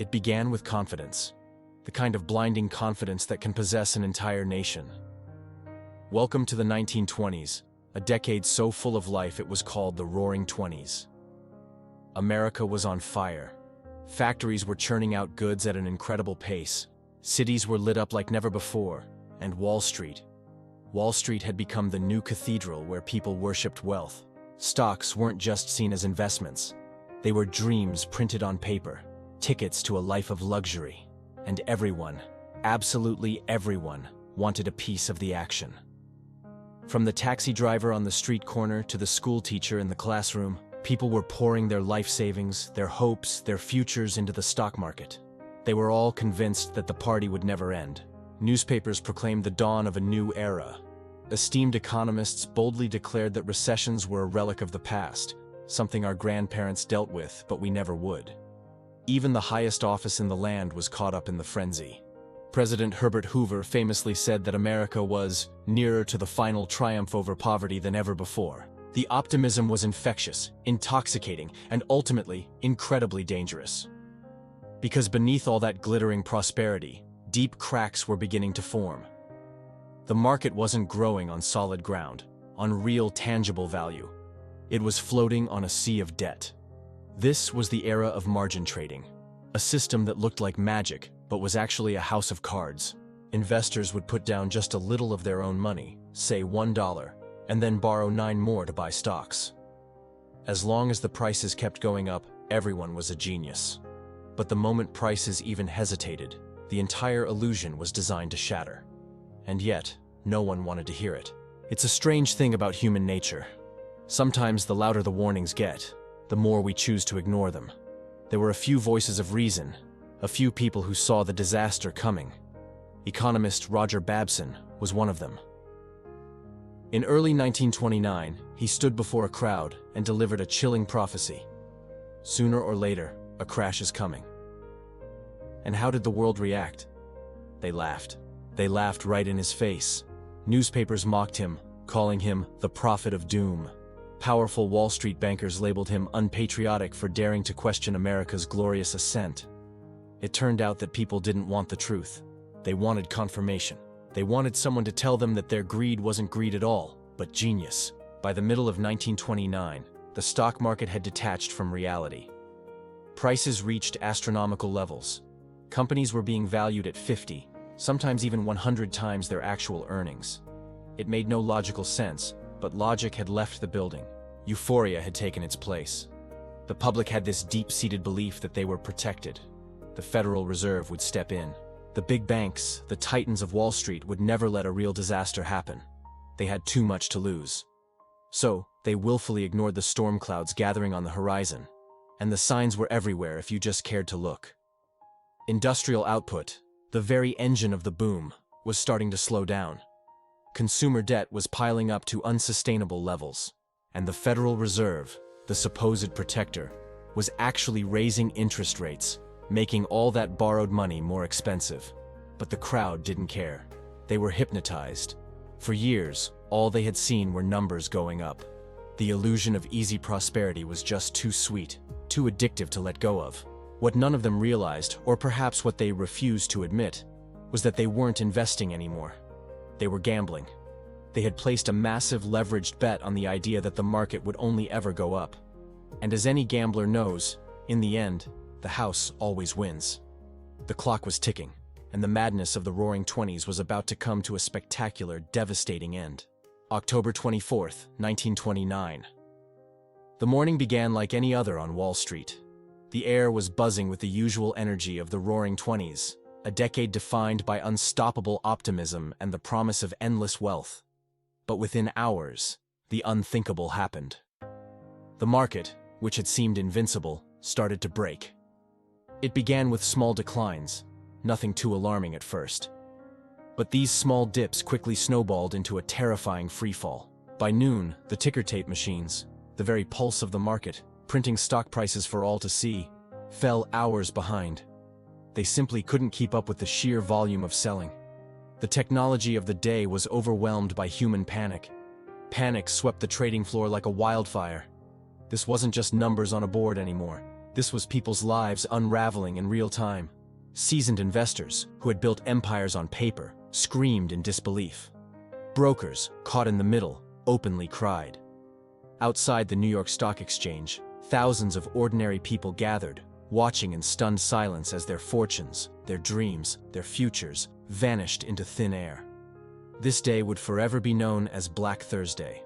It began with confidence, the kind of blinding confidence that can possess an entire nation. Welcome to the 1920s, a decade so full of life it was called the Roaring Twenties. America was on fire. Factories were churning out goods at an incredible pace. Cities were lit up like never before, and Wall Street had become the new cathedral where people worshipped wealth. Stocks weren't just seen as investments. They were dreams printed on paper, tickets to a life of luxury. And everyone, absolutely everyone, wanted a piece of the action. From the taxi driver on the street corner to the school teacher in the classroom, people were pouring their life savings, their hopes, their futures into the stock market. They were all convinced that the party would never end. Newspapers proclaimed the dawn of a new era. Esteemed economists boldly declared that recessions were a relic of the past, something our grandparents dealt with, but we never would. Even the highest office in the land was caught up in the frenzy. President Herbert Hoover famously said that America was nearer to the final triumph over poverty than ever before. The optimism was infectious, intoxicating, and ultimately incredibly dangerous. Because beneath all that glittering prosperity, deep cracks were beginning to form. The market wasn't growing on solid ground, on real tangible value. It was floating on a sea of debt. This was the era of margin trading, a system that looked like magic but was actually a house of cards. Investors would put down just a little of their own money, say $1, and then borrow 9 more to buy stocks. As long as the prices kept going up, everyone was a genius. But the moment prices even hesitated, the entire illusion was designed to shatter. And yet, no one wanted to hear it. It's a strange thing about human nature. Sometimes the louder the warnings get, the more we choose to ignore them. There were a few voices of reason, a few people who saw the disaster coming. Economist Roger Babson was one of them. In early 1929, he stood before a crowd and delivered a chilling prophecy. Sooner or later, a crash is coming. And how did the world react? They laughed. They laughed right in his face. Newspapers mocked him, calling him the prophet of doom. Powerful Wall Street bankers labeled him unpatriotic for daring to question America's glorious ascent. It turned out that people didn't want the truth. They wanted confirmation. They wanted someone to tell them that their greed wasn't greed at all, but genius. By the middle of 1929, the stock market had detached from reality. Prices reached astronomical levels. Companies were being valued at 50, sometimes even 100 times their actual earnings. It made no logical sense, but logic had left the building. Euphoria had taken its place. The public had this deep-seated belief that they were protected. The Federal Reserve would step in. The big banks, the titans of Wall Street, would never let a real disaster happen. They had too much to lose. So, they willfully ignored the storm clouds gathering on the horizon. And the signs were everywhere if you just cared to look. Industrial output, the very engine of the boom, was starting to slow down. Consumer debt was piling up to unsustainable levels. And the Federal Reserve, the supposed protector, was actually raising interest rates, making all that borrowed money more expensive. But the crowd didn't care. They were hypnotized. For years, all they had seen were numbers going up. The illusion of easy prosperity was just too sweet, too addictive to let go of. What none of them realized, or perhaps what they refused to admit, was that they weren't investing anymore. They were gambling. They had placed a massive leveraged bet on the idea that the market would only ever go up. And as any gambler knows, in the end, the house always wins. The clock was ticking, and the madness of the Roaring Twenties was about to come to a spectacular, devastating end. October 24th, 1929. The morning began like any other on Wall Street. The air was buzzing with the usual energy of the Roaring Twenties, a decade defined by unstoppable optimism and the promise of endless wealth. But within hours, the unthinkable happened. The market, which had seemed invincible, started to break. It began with small declines, nothing too alarming at first. But these small dips quickly snowballed into a terrifying freefall. By noon, the ticker tape machines, the very pulse of the market, printing stock prices for all to see, fell hours behind. They simply couldn't keep up with the sheer volume of selling. The technology of the day was overwhelmed by human panic. Panic swept the trading floor like a wildfire. This wasn't just numbers on a board anymore. This was people's lives unraveling in real time. Seasoned investors, who had built empires on paper, screamed in disbelief. Brokers, caught in the middle, openly cried. Outside the New York Stock Exchange, thousands of ordinary people gathered, watching in stunned silence as their fortunes, their dreams, their futures vanished into thin air. This day would forever be known as Black Thursday.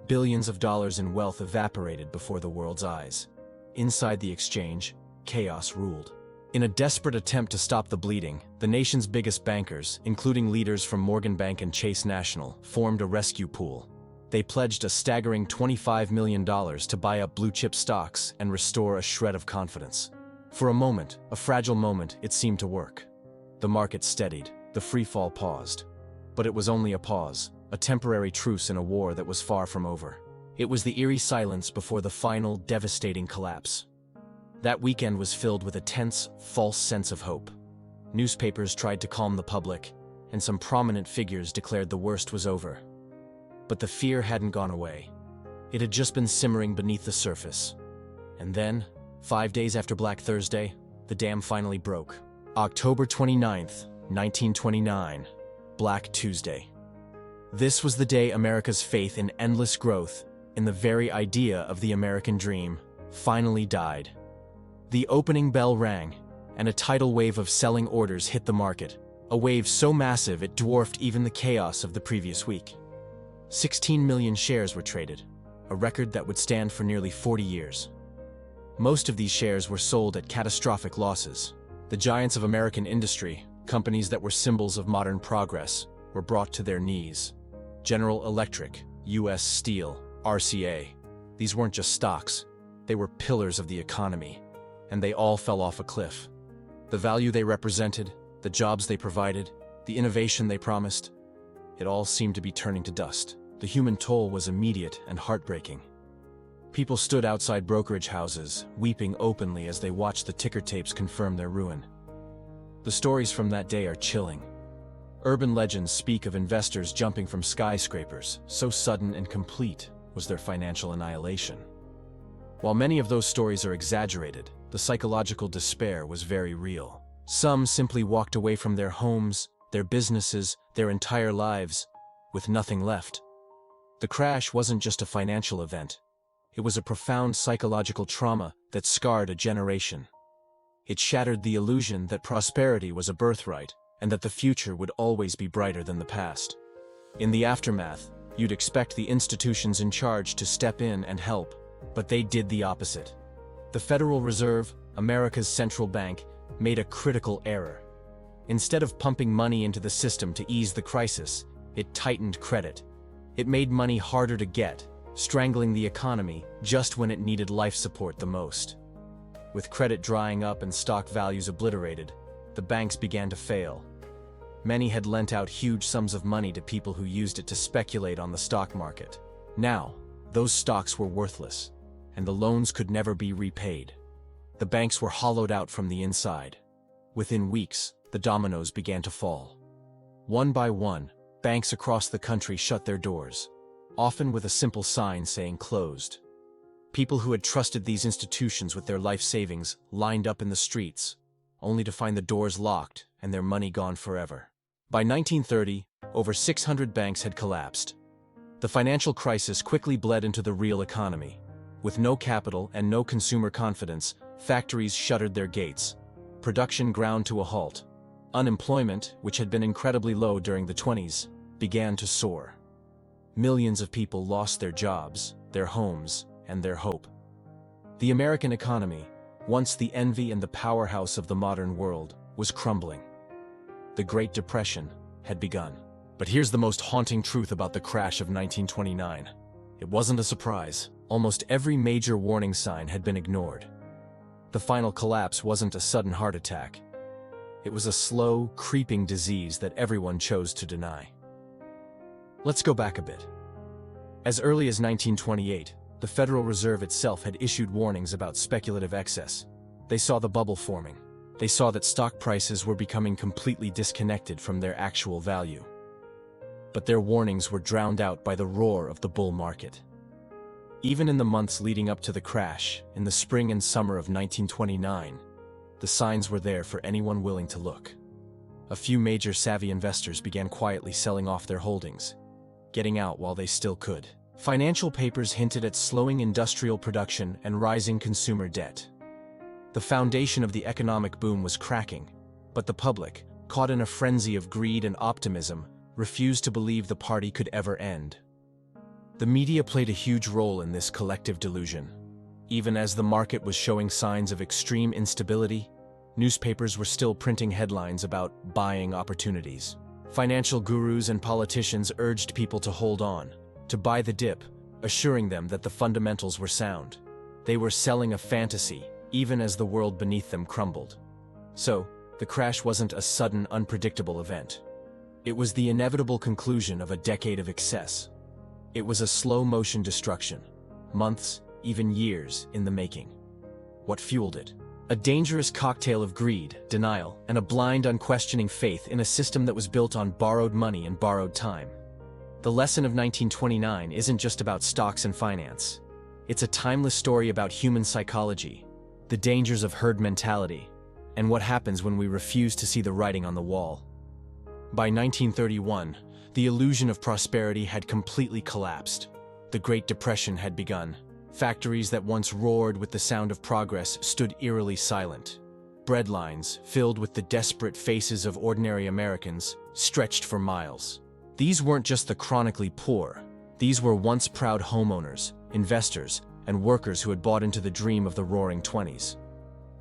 Billions of dollars in wealth evaporated before the world's eyes. Inside the exchange, chaos ruled. In a desperate attempt to stop the bleeding, the nation's biggest bankers, including leaders from Morgan Bank and Chase National, formed a rescue pool. They pledged a staggering $25 million to buy up blue-chip stocks and restore a shred of confidence. For a moment, a fragile moment, it seemed to work. The market steadied, the free fall paused. But it was only a pause, a temporary truce in a war that was far from over. It was the eerie silence before the final, devastating collapse. That weekend was filled with a tense, false sense of hope. Newspapers tried to calm the public, and some prominent figures declared the worst was over. But the fear hadn't gone away. It had just been simmering beneath the surface. And then, 5 days after Black Thursday, the dam finally broke. October 29th, 1929, Black Tuesday. This was the day America's faith in endless growth, in the very idea of the American dream, finally died. The opening bell rang, and a tidal wave of selling orders hit the market, a wave so massive it dwarfed even the chaos of the previous week. 16 million shares were traded, a record that would stand for nearly 40 years. Most of these shares were sold at catastrophic losses. The giants of American industry, companies that were symbols of modern progress, were brought to their knees. General Electric, U.S. Steel, RCA. These weren't just stocks, they were pillars of the economy, and they all fell off a cliff. The value they represented, the jobs they provided, the innovation they promised, it all seemed to be turning to dust. The human toll was immediate and heartbreaking. People stood outside brokerage houses, weeping openly as they watched the ticker tapes confirm their ruin. The stories from that day are chilling. Urban legends speak of investors jumping from skyscrapers, so sudden and complete was their financial annihilation. While many of those stories are exaggerated, the psychological despair was very real. Some simply walked away from their homes, their businesses, their entire lives, with nothing left. The crash wasn't just a financial event. It was a profound psychological trauma that scarred a generation. It shattered the illusion that prosperity was a birthright, and that the future would always be brighter than the past. In the aftermath, you'd expect the institutions in charge to step in and help, but they did the opposite. The Federal Reserve, America's central bank, made a critical error. Instead of pumping money into the system to ease the crisis, it tightened credit. It made money harder to get, strangling the economy just when it needed life support the most. With credit drying up and stock values obliterated, the banks began to fail. Many had lent out huge sums of money to people who used it to speculate on the stock market. Now, those stocks were worthless, and the loans could never be repaid. The banks were hollowed out from the inside. Within weeks, the dominoes began to fall. One by one, banks across the country shut their doors, often with a simple sign saying closed. People who had trusted these institutions with their life savings lined up in the streets, only to find the doors locked and their money gone forever. By 1930, over 600 banks had collapsed. The financial crisis quickly bled into the real economy. With no capital and no consumer confidence, factories shuttered their gates. Production ground to a halt. Unemployment, which had been incredibly low during the 20s, began to soar. Millions of people lost their jobs, their homes, and their hope. The American economy, once the envy and the powerhouse of the modern world, was crumbling. The Great Depression had begun. But here's the most haunting truth about the crash of 1929. It wasn't a surprise. Almost every major warning sign had been ignored. The final collapse wasn't a sudden heart attack. It was a slow, creeping disease that everyone chose to deny. Let's go back a bit. As early as 1928, the Federal Reserve itself had issued warnings about speculative excess. They saw the bubble forming. They saw that stock prices were becoming completely disconnected from their actual value. But their warnings were drowned out by the roar of the bull market. Even in the months leading up to the crash, in the spring and summer of 1929, the signs were there for anyone willing to look. A few major savvy investors began quietly selling off their holdings, getting out while they still could. Financial papers hinted at slowing industrial production and rising consumer debt. The foundation of the economic boom was cracking, but the public, caught in a frenzy of greed and optimism, refused to believe the party could ever end. The media played a huge role in this collective delusion. Even as the market was showing signs of extreme instability, newspapers were still printing headlines about buying opportunities. Financial gurus and politicians urged people to hold on, to buy the dip, assuring them that the fundamentals were sound. They were selling a fantasy, even as the world beneath them crumbled. So, the crash wasn't a sudden, unpredictable event. It was the inevitable conclusion of a decade of excess. It was a slow-motion destruction, months, even years, in the making. What fueled it? A dangerous cocktail of greed, denial, and a blind, unquestioning faith in a system that was built on borrowed money and borrowed time. The lesson of 1929 isn't just about stocks and finance. It's a timeless story about human psychology, the dangers of herd mentality, and what happens when we refuse to see the writing on the wall. By 1931, the illusion of prosperity had completely collapsed. The Great Depression had begun. Factories that once roared with the sound of progress stood eerily silent. Bread lines, filled with the desperate faces of ordinary Americans, stretched for miles. These weren't just the chronically poor. These were once proud homeowners, investors, and workers who had bought into the dream of the Roaring Twenties.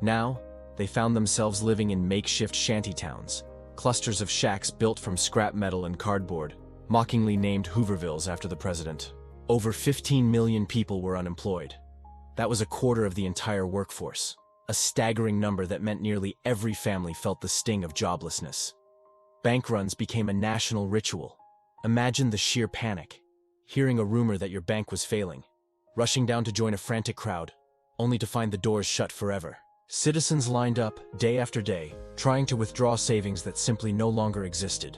Now, they found themselves living in makeshift shantytowns, clusters of shacks built from scrap metal and cardboard, mockingly named Hoovervilles after the president. Over 15 million people were unemployed. That was a quarter of the entire workforce, a staggering number that meant nearly every family felt the sting of joblessness. Bank runs became a national ritual. Imagine the sheer panic, hearing a rumor that your bank was failing, rushing down to join a frantic crowd, only to find the doors shut forever. Citizens lined up, day after day, trying to withdraw savings that simply no longer existed.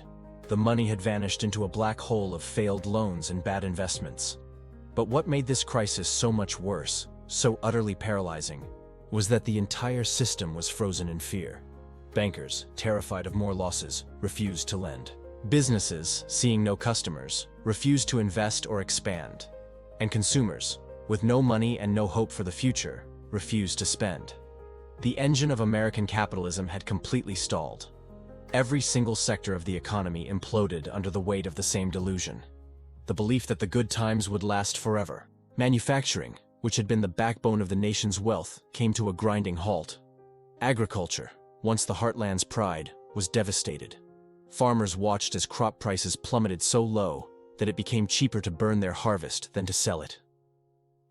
The money had vanished into a black hole of failed loans and bad investments. But what made this crisis so much worse, so utterly paralyzing, was that the entire system was frozen in fear. Bankers, terrified of more losses, refused to lend. Businesses, seeing no customers, refused to invest or expand. And consumers, with no money and no hope for the future, refused to spend. The engine of American capitalism had completely stalled. Every single sector of the economy imploded under the weight of the same delusion. The belief that the good times would last forever. Manufacturing, which had been the backbone of the nation's wealth, came to a grinding halt. Agriculture, once the heartland's pride, was devastated. Farmers watched as crop prices plummeted so low that it became cheaper to burn their harvest than to sell it.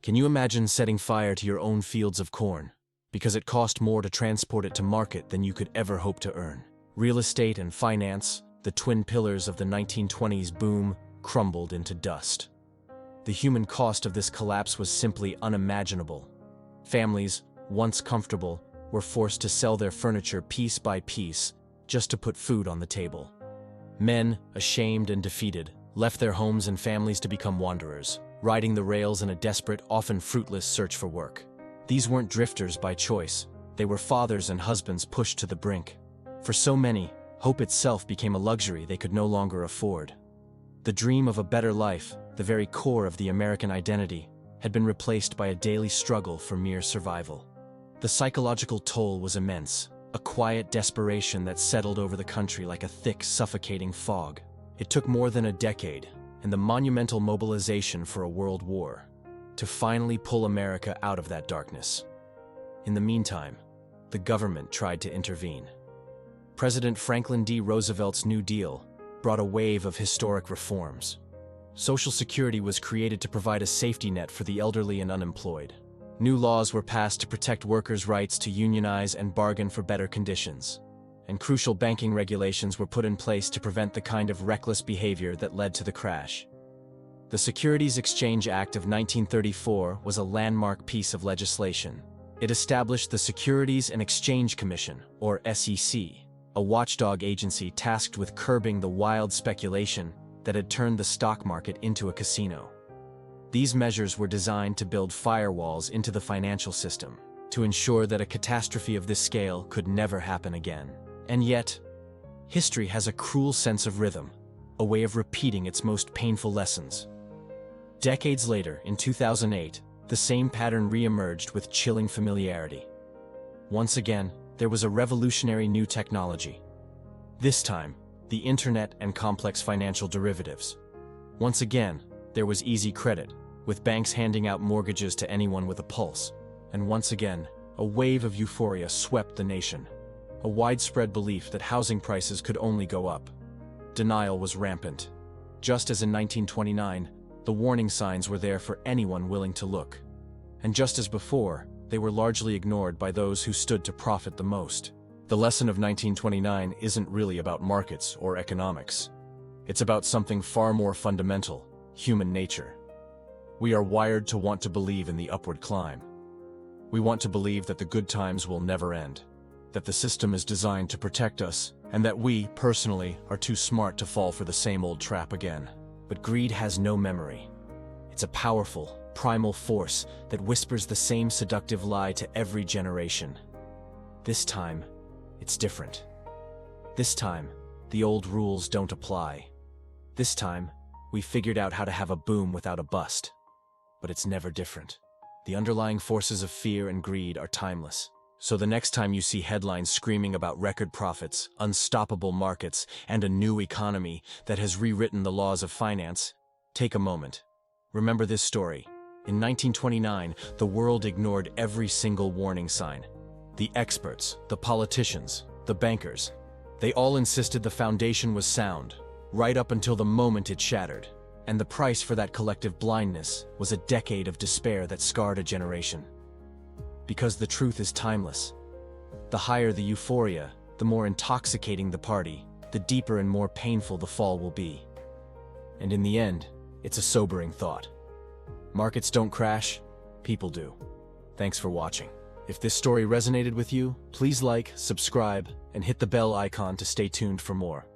Can you imagine setting fire to your own fields of corn because it cost more to transport it to market than you could ever hope to earn? Real estate and finance, the twin pillars of the 1920s boom, crumbled into dust. The human cost of this collapse was simply unimaginable. Families, once comfortable, were forced to sell their furniture piece by piece just to put food on the table. Men, ashamed and defeated, left their homes and families to become wanderers, riding the rails in a desperate, often fruitless search for work. These weren't drifters by choice. They were fathers and husbands pushed to the brink. For so many, hope itself became a luxury they could no longer afford. The dream of a better life, the very core of the American identity, had been replaced by a daily struggle for mere survival. The psychological toll was immense, a quiet desperation that settled over the country like a thick, suffocating fog. It took more than a decade, and the monumental mobilization for a world war, to finally pull America out of that darkness. In the meantime, the government tried to intervene. President Franklin D. Roosevelt's New Deal brought a wave of historic reforms. Social Security was created to provide a safety net for the elderly and unemployed. New laws were passed to protect workers' rights to unionize and bargain for better conditions. And crucial banking regulations were put in place to prevent the kind of reckless behavior that led to the crash. The Securities Exchange Act of 1934 was a landmark piece of legislation. It established the Securities and Exchange Commission, or SEC, a watchdog agency tasked with curbing the wild speculation that had turned the stock market into a casino. These measures were designed to build firewalls into the financial system, to ensure that a catastrophe of this scale could never happen again. And yet, history has a cruel sense of rhythm, a way of repeating its most painful lessons. Decades later, in 2008, the same pattern re-emerged with chilling familiarity. Once again, there was a revolutionary new technology. This time, the internet and complex financial derivatives. Once again, there was easy credit, with banks handing out mortgages to anyone with a pulse. And once again, a wave of euphoria swept the nation. A widespread belief that housing prices could only go up. Denial was rampant. Just as in 1929, the warning signs were there for anyone willing to look. And just as before, they were largely ignored by those who stood to profit the most. The lesson of 1929 isn't really about markets or economics. It's about something far more fundamental: human nature. We are wired to want to believe in the upward climb. We want to believe that the good times will never end, that the system is designed to protect us, and that we, personally, are too smart to fall for the same old trap again. But greed has no memory. It's a powerful, primal force that whispers the same seductive lie to every generation. This time, it's different. This time, the old rules don't apply. This time, we figured out how to have a boom without a bust. But it's never different. The underlying forces of fear and greed are timeless. So the next time you see headlines screaming about record profits, unstoppable markets, and a new economy that has rewritten the laws of finance, take a moment. Remember this story. In 1929, the world ignored every single warning sign. The experts, the politicians, the bankers, they all insisted the foundation was sound, right up until the moment it shattered. And the price for that collective blindness was a decade of despair that scarred a generation. Because the truth is timeless. The higher the euphoria, the more intoxicating the party, the deeper and more painful the fall will be. And in the end, it's a sobering thought. Markets don't crash, people do. Thanks for watching. If this story resonated with you, please like, subscribe, and hit the bell icon to stay tuned for more.